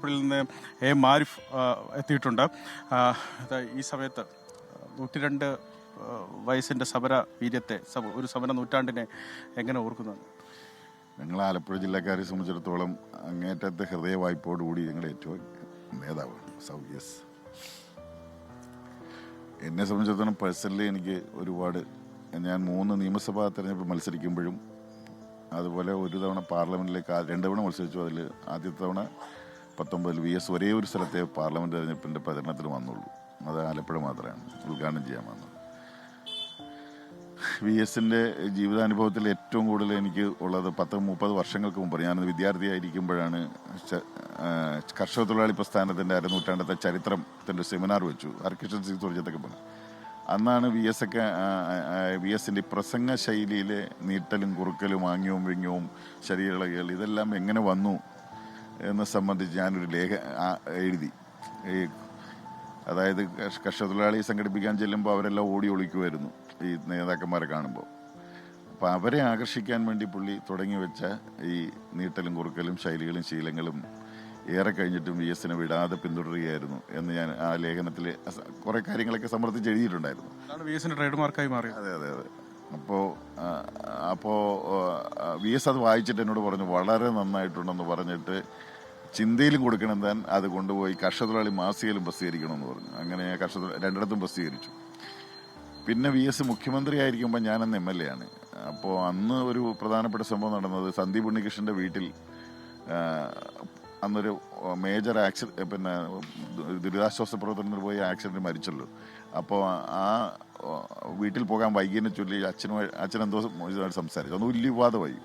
ആലപ്പുഴയിൽ നിന്ന് മാരിഫ് എത്തിയിട്ടുണ്ട്. ഈ സമയത്ത് 102 വയസ്സിൻ്റെ സമര വീര്യത്തെ, ഒരു സമര നൂറ്റാണ്ടിനെ എങ്ങനെ ഓർക്കുന്നു? ഞങ്ങൾ ആലപ്പുഴ ജില്ലക്കാരെ സംബന്ധിച്ചിടത്തോളം അങ്ങേറ്റത്തെ ഹൃദയ വായ്പോടുകൂടി ഞങ്ങളുടെ ഏറ്റവും നേതാവാണ് സൗഗ്യസ്. എന്നെ സംബന്ധിച്ചിടത്തോളം പേഴ്സണലി എനിക്ക് ഒരുപാട്, ഞാൻ 3 നിയമസഭാ തെരഞ്ഞെടുപ്പ് മത്സരിക്കുമ്പോഴും അതുപോലെ ഒരു തവണ പാർലമെൻറ്റിലേക്ക് 2 തവണ മത്സരിച്ചു. അതിൽ ആദ്യത്തെ തവണ 19 VS ഒരേ ഒരു സ്ഥലത്തെ പാർലമെൻറ്റ് തെരഞ്ഞെടുപ്പിൻ്റെ പ്രചരണത്തിന് വന്നുള്ളൂ. അത് ആലപ്പുഴ മാത്രമാണ് ഉദ്ഘാടനം ചെയ്യാൻ വന്നത്. VSൻ്റെ ജീവിതാനുഭവത്തിൽ ഏറ്റവും കൂടുതൽ എനിക്ക് ഉള്ളത് 10-30 വർഷങ്ങൾക്ക് മുമ്പ്, ഞാനത് വിദ്യാർത്ഥിയായിരിക്കുമ്പോഴാണ് കർഷക തൊഴിലാളി പ്രസ്ഥാനത്തിൻ്റെ അരനൂറ്റാണ്ടത്തെ ചരിത്രത്തിൻ്റെ സെമിനാർ വെച്ചു. ഹർകിഷൻ സിംഗ് തുർജത്തൊക്കെ പറഞ്ഞു. അന്നാണ് VSൻ്റെ പ്രസംഗ ശൈലിയിലെ നീട്ടലും കുറുക്കലും ആംഗ്യവും വിങ്യവും ശരീരളകൾ ഇതെല്ലാം എങ്ങനെ വന്നു എന്നെ സംബന്ധിച്ച് ഞാനൊരു എഴുതി. അതായത് കർഷക തൊഴിലാളിയെ സംഘടിപ്പിക്കാൻ ചെല്ലുമ്പോൾ അവരെല്ലാം ഓടി ഒളിക്കുമായിരുന്നു ഈ നേതാക്കന്മാരെ കാണുമ്പോൾ. അപ്പോൾ അവരെ ആകർഷിക്കാൻ വേണ്ടി പുള്ളി തുടങ്ങി വെച്ച ഈ നീട്ടലും കുറുക്കലും ശൈലികളും ശീലങ്ങളും ഏറെ കഴിഞ്ഞിട്ടും VSനെ വിടാതെ പിന്തുടരുകയായിരുന്നു എന്ന് ഞാൻ ആ ലേഖനത്തിൽ കുറേ കാര്യങ്ങളൊക്കെ സമർത്ഥിച്ച് എഴുതിയിട്ടുണ്ടായിരുന്നു. VSന്റെ ട്രേഡ് മാർക്കായി മാറി. അതെ. അപ്പോൾ VS അത് വായിച്ചിട്ട് എന്നോട് പറഞ്ഞു വളരെ നന്നായിട്ടുണ്ടെന്ന് പറഞ്ഞിട്ട് ചിന്തയിലും കൊടുക്കണം താൻ അത് കൊണ്ടുപോയി കർഷക തൊഴിലാളി മാസികയിലും പ്രസിദ്ധീകരിക്കണമെന്ന് പറഞ്ഞു. അങ്ങനെ കർഷക 2ഇടത്തും പ്രസിദ്ധീകരിച്ചു. പിന്നെ VS മുഖ്യമന്ത്രി ആയിരിക്കുമ്പോൾ ഞാനന്ന് MLA ആണ്. അപ്പോൾ അന്ന് ഒരു പ്രധാനപ്പെട്ട സംഭവം നടന്നത്, സന്ദീപ് ഉണ്ണികൃഷ്ണൻ്റെ വീട്ടിൽ അന്നൊരു മേജർ ആക്സിഡന്റ്, പിന്നെ ദുരിതാശ്വാസ പ്രവർത്തനത്തിന് പോയി ആക്സിഡന്റ് മരിച്ചല്ലോ. അപ്പോൾ ആ വീട്ടിൽ പോകാൻ വൈകിയതിനെ ചൊല്ലി അച്ഛൻ എന്തോ സംസാരിച്ചു. അന്ന് വലിയ വിവാദമായി.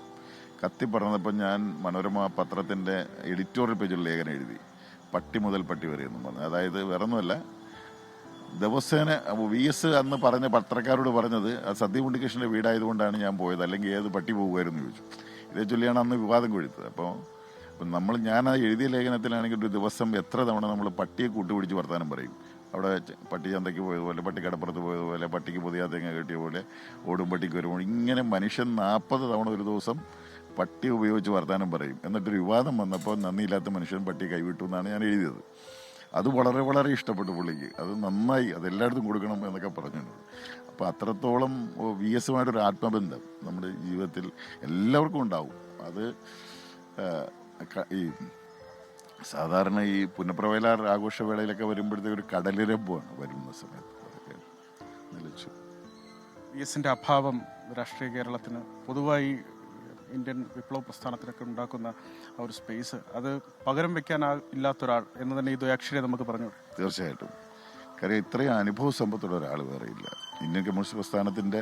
കത്തിപ്പറന്നപ്പോൾ ഞാൻ മനോരമ പത്രത്തിൻ്റെ എഡിറ്റോറിയൽ പേജിൽ ലേഖനം എഴുതി, പട്ടി മുതൽ പട്ടി വരെ എന്നും പറഞ്ഞു. അതായത് വേറൊന്നുമല്ല, ദിവസേന VS അന്ന് പറഞ്ഞ പത്രക്കാരോട് പറഞ്ഞത് സന്ദീപ് ഉണ്ണികൃഷ്ണൻ്റെ വീടായതുകൊണ്ടാണ് ഞാൻ പോയത്, അല്ലെങ്കിൽ ഏത് പട്ടി പോകുമായിരുന്നു ചോദിച്ചു. ഇതേ ചൊല്ലിയാണ് അന്ന് വിവാദം കൊഴുത്തത്. അപ്പോൾ ഞാൻ ആ എഴുതിയ ലേഖനത്തിലാണെങ്കിൽ ഒരു ദിവസം എത്ര തവണ നമ്മൾ പട്ടിയെ കൂട്ടുപിടിച്ച് വർത്താനം പറയും. അവിടെ പട്ടി ചന്തയ്ക്ക് പോയതുപോലെ, പട്ടി കടപ്പുറത്ത് പോയതുപോലെ, പട്ടിക്ക് പുതിയ തേങ്ങ കെട്ടിയ പോലെ, ഓടും പട്ടിക്ക് വരുമ്പോൾ ഇങ്ങനെ മനുഷ്യൻ 40 തവണ ഒരു ദിവസം പട്ടി ഉപയോഗിച്ച് വർത്താനം പറയും. എന്നിട്ടൊരു വിവാദം വന്നപ്പോൾ നന്ദിയില്ലാത്ത മനുഷ്യൻ പട്ടി കൈവിട്ടു എന്നാണ് ഞാൻ എഴുതിയത്. അത് വളരെ വളരെ ഇഷ്ടപ്പെട്ടു പുള്ളിക്ക്. അത് നന്നായി, അതെല്ലായിടത്തും കൊടുക്കണം എന്നൊക്കെ പറഞ്ഞിട്ടുണ്ട്. അപ്പോൾ അത്രത്തോളം VSമായിട്ടൊരു ആത്മബന്ധം നമ്മുടെ ജീവിതത്തിൽ എല്ലാവർക്കും ഉണ്ടാവും. അത് ഈ സാധാരണ ഈ പുന്നപ്രവയലാർ ആഘോഷവേളയിലൊക്കെ വരുമ്പോഴത്തേക്ക് ഒരു കടലിരമ്പുമാണ് വരുന്ന സമയത്ത്. അതൊക്കെ നിലച്ചു. VSന്റെ അഭാവം രാഷ്ട്രീയ കേരളത്തിന്, പൊതുവായി ഇന്ത്യൻ വിപ്ലവ പ്രസ്ഥാനത്തിനൊക്കെ ഉണ്ടാക്കുന്ന ആ ഒരു സ്പേസ്, അത് പകരം വെക്കാനില്ലാത്തൊരാൾ എന്ന് തന്നെ ഈ ദ്വയാക്ഷരെ നമുക്ക് പറഞ്ഞു. തീർച്ചയായിട്ടും. കാര്യം ഇത്രയും അനുഭവ സമ്പത്തുള്ള ഒരാൾ വേറെയില്ല. ഇന്ത്യൻ കമ്മ്യൂണിസ്റ്റ് പ്രസ്ഥാനത്തിൻ്റെ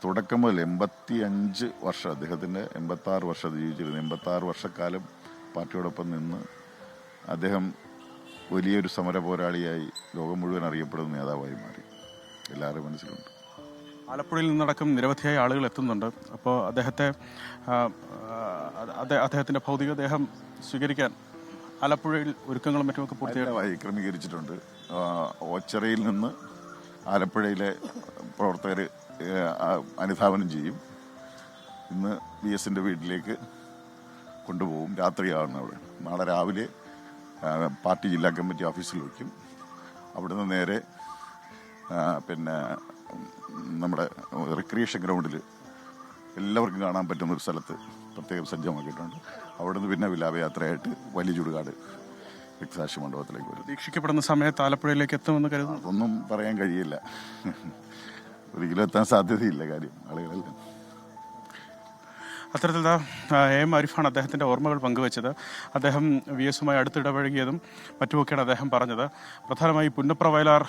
തുടക്കം മുതൽ 85 വർഷം, അദ്ദേഹത്തിൻ്റെ 86 വർഷം ജീവിച്ചിരുന്നു. 86 വർഷക്കാലം പാർട്ടിയോടൊപ്പം നിന്ന് അദ്ദേഹം വലിയൊരു സമര പോരാളിയായി ലോകം മുഴുവൻ അറിയപ്പെടുന്ന നേതാവായി മാറി. എല്ലാവരുടെ മനസ്സിലുണ്ട്. ആലപ്പുഴയിൽ നിന്നടക്കം നിരവധിയായ ആളുകൾ എത്തുന്നുണ്ട്. അപ്പോൾ അദ്ദേഹത്തിൻ്റെ ഭൗതികദേഹം സ്വീകരിക്കാൻ ആലപ്പുഴയിൽ ഒരുക്കങ്ങളും മറ്റുമൊക്കെ പൂർത്തിയായി ക്രമീകരിച്ചിട്ടുണ്ട്. ഓച്ചിറയിൽ നിന്ന് ആലപ്പുഴയിലെ പ്രവർത്തകർ അനുധാവനം ചെയ്യും. ഇന്ന് VSൻ്റെ വീട്ടിലേക്ക് കൊണ്ടുപോകും. രാത്രിയാവുന്ന അവിടെ. നാളെ രാവിലെ പാർട്ടി ജില്ലാ കമ്മിറ്റി ഓഫീസിൽ വയ്ക്കും. അവിടുന്ന് നേരെ പിന്നെ നമ്മുടെ റിക്രിയേഷൻ ഗ്രൗണ്ടിൽ എല്ലാവർക്കും കാണാൻ പറ്റുന്നൊരു സ്ഥലത്ത് പ്രത്യേകം സജ്ജമാക്കിയിട്ടുണ്ട്. അവിടുന്ന് പിന്നെ വിലാപയാത്രയായിട്ട് വലിയ ചുടുകാട് രക്തസാക്ഷി മണ്ഡപത്തിലേക്ക് വരും. പ്രതീക്ഷിക്കപ്പെടുന്ന സമയത്ത് ആലപ്പുഴയിലേക്ക് എത്തുമെന്ന് കരുതുന്നു. അതൊന്നും പറയാൻ കഴിയില്ല. ഒരിക്കലും എത്താൻ സാധ്യതയില്ല. കാര്യം ആളുകളെല്ലാം അത്തരത്തിൽ മാരിഫാണ് അദ്ദേഹത്തിൻ്റെ ഓർമ്മകൾ പങ്കുവച്ചത്. അദ്ദേഹം VSുമായി അടുത്തിടപഴകിയതും മറ്റുമൊക്കെയാണ് അദ്ദേഹം പറഞ്ഞത്. പ്രധാനമായി പുന്നപ്രവയലാർ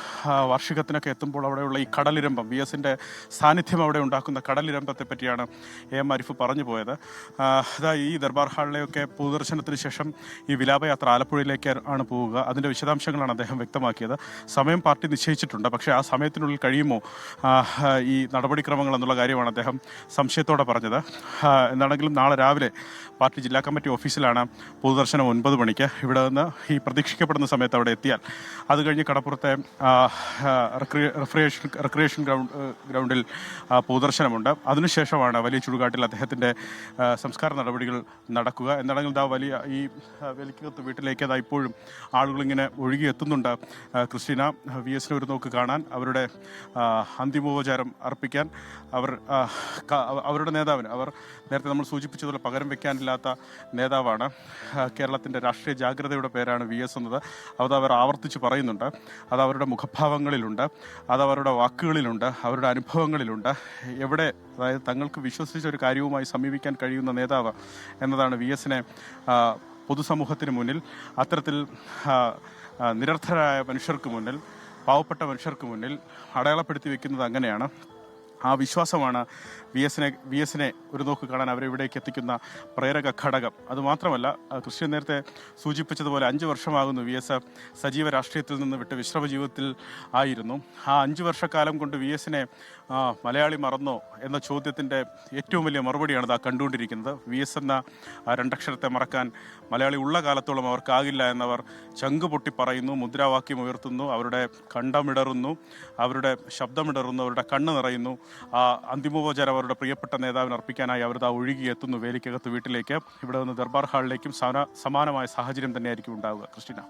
വാർഷികത്തിനൊക്കെ എത്തുമ്പോൾ അവിടെയുള്ള ഈ കടലിരമ്പം, VSൻ്റെ സാന്നിധ്യം അവിടെ ഉണ്ടാക്കുന്ന കടലിരമ്പത്തെ പറ്റിയാണ് മാരിഫ് പറഞ്ഞു പോയത്. ഈ ദർബാർ ഹാളിലെയൊക്കെ പൊതുദർശനത്തിന് ശേഷം ഈ വിലാപയാത്ര ആലപ്പുഴയിലേക്ക് ആണ് പോവുക. അതിൻ്റെ വിശദാംശങ്ങളാണ് അദ്ദേഹം വ്യക്തമാക്കിയത്. സമയം പാർട്ടി നിശ്ചയിച്ചിട്ടുണ്ട്, പക്ഷേ ആ സമയത്തിനുള്ളിൽ കഴിയുമോ ഈ നടപടിക്രമങ്ങൾ എന്നുള്ള കാര്യമാണ് അദ്ദേഹം സംശയത്തോടെ പറഞ്ഞത്. എന്താണെങ്കിലും നാളെ രാവിലെ പാർട്ടി ജില്ലാ കമ്മിറ്റി ഓഫീസിലാണ് പൊതുദർശനം 9 മണിക്ക്. ഇവിടെ നിന്ന് ഈ പ്രതീക്ഷിക്കപ്പെടുന്ന സമയത്ത് അവിടെ എത്തിയാൽ അത് കഴിഞ്ഞ് കടപ്പുറത്തെ റിക്രിയേഷൻ ഗ്രൗണ്ടിൽ പൊതുദർശനമുണ്ട്. അതിനുശേഷമാണ് വലിയ ചുടുകാട്ടിൽ അദ്ദേഹത്തിൻ്റെ സംസ്കാര നടപടികൾ നടക്കുക. എന്താണെങ്കിലും ഇതാ വലിയ ഈ വെലിക്കകത്ത് വീട്ടിലേക്ക് അതാ ഇപ്പോഴും ആളുകളിങ്ങനെ ഒഴുകി എത്തുന്നുണ്ട്. ക്രിസ്റ്റീന VS ഒരു നോക്ക് കാണാൻ, അവരുടെ അന്തിമോപചാരം അർപ്പിക്കാൻ, അവരുടെ നേതാവിന്, അവർ നേരത്തെ നമ്മൾ സൂചിപ്പിച്ചതുപോലെ പകരം വെക്കാനില്ലാത്ത നേതാവാണ്. കേരളത്തിൻ്റെ രാഷ്ട്രീയ ജാഗ്രതയുടെ പേരാണ് VS എന്നത്. അത് അവർ ആവർത്തിച്ച് പറയുന്നുണ്ട്. അത് അവരുടെ മുഖഭാവങ്ങളിലുണ്ട്, അത് അവരുടെ വാക്കുകളിലുണ്ട്, അവരുടെ അനുഭവങ്ങളിലുണ്ട്. എവിടെ, അതായത് തങ്ങൾക്ക് വിശ്വസിച്ച ഒരു കാര്യവുമായി സമീപിക്കാൻ കഴിയുന്ന നേതാവ് എന്നതാണ് VS-നെ പൊതുസമൂഹത്തിന് മുന്നിൽ, അത്തരത്തിൽ നിരർത്ഥരായ മനുഷ്യർക്ക് മുന്നിൽ, പാവപ്പെട്ട മനുഷ്യർക്ക് മുന്നിൽ അടയാളപ്പെടുത്തി വെക്കുന്നത് അങ്ങനെയാണ്. ആ വിശ്വാസമാണ് VS-നെ ഒരു നോക്ക് കാണാൻ അവരെ ഇവിടേക്ക് എത്തിക്കുന്ന പ്രേരക ഘടകം. അതുമാത്രമല്ല, ക്രിസ്ത്യൻ നേരത്തെ സൂചിപ്പിച്ചതുപോലെ 5 വർഷമാകുന്നു VS സജീവ രാഷ്ട്രീയത്തിൽ നിന്ന് വിട്ട് വിശ്രമ ജീവിതത്തിൽ ആയിരുന്നു. ആ 5 വർഷക്കാലം കൊണ്ട് VS-നെ മലയാളി മറന്നോ എന്ന ചോദ്യത്തിൻ്റെ ഏറ്റവും വലിയ മറുപടിയാണ് ഇതാ കണ്ടുകൊണ്ടിരിക്കുന്നത്. VS എന്ന 2 അക്ഷരത്തെ മറക്കാൻ മലയാളി ഉള്ള കാലത്തോളം അവർക്കാകില്ല എന്നവർ ചങ്ക് പൊട്ടി പറയുന്നു, മുദ്രാവാക്യം ഉയർത്തുന്നു, അവരുടെ കണ്ടമിടറുന്നു, അവരുടെ ശബ്ദമിടറുന്നു, അവരുടെ കണ്ണ് നിറയുന്നു. ആ അന്തിമോപചാരം അവരുടെ പ്രിയപ്പെട്ട നേതാവിന് അർപ്പിക്കാനായി അവർ ഒഴുകിയെത്തുന്നു വേലിക്കകത്ത് വീട്ടിലേക്ക്. ഇവിടെ നിന്ന് ദർബാർ ഹാളിലേക്കും സമാനമായ സാഹചര്യം തന്നെയായിരിക്കും ഉണ്ടാവുക. ക്രിസ്റ്റീന.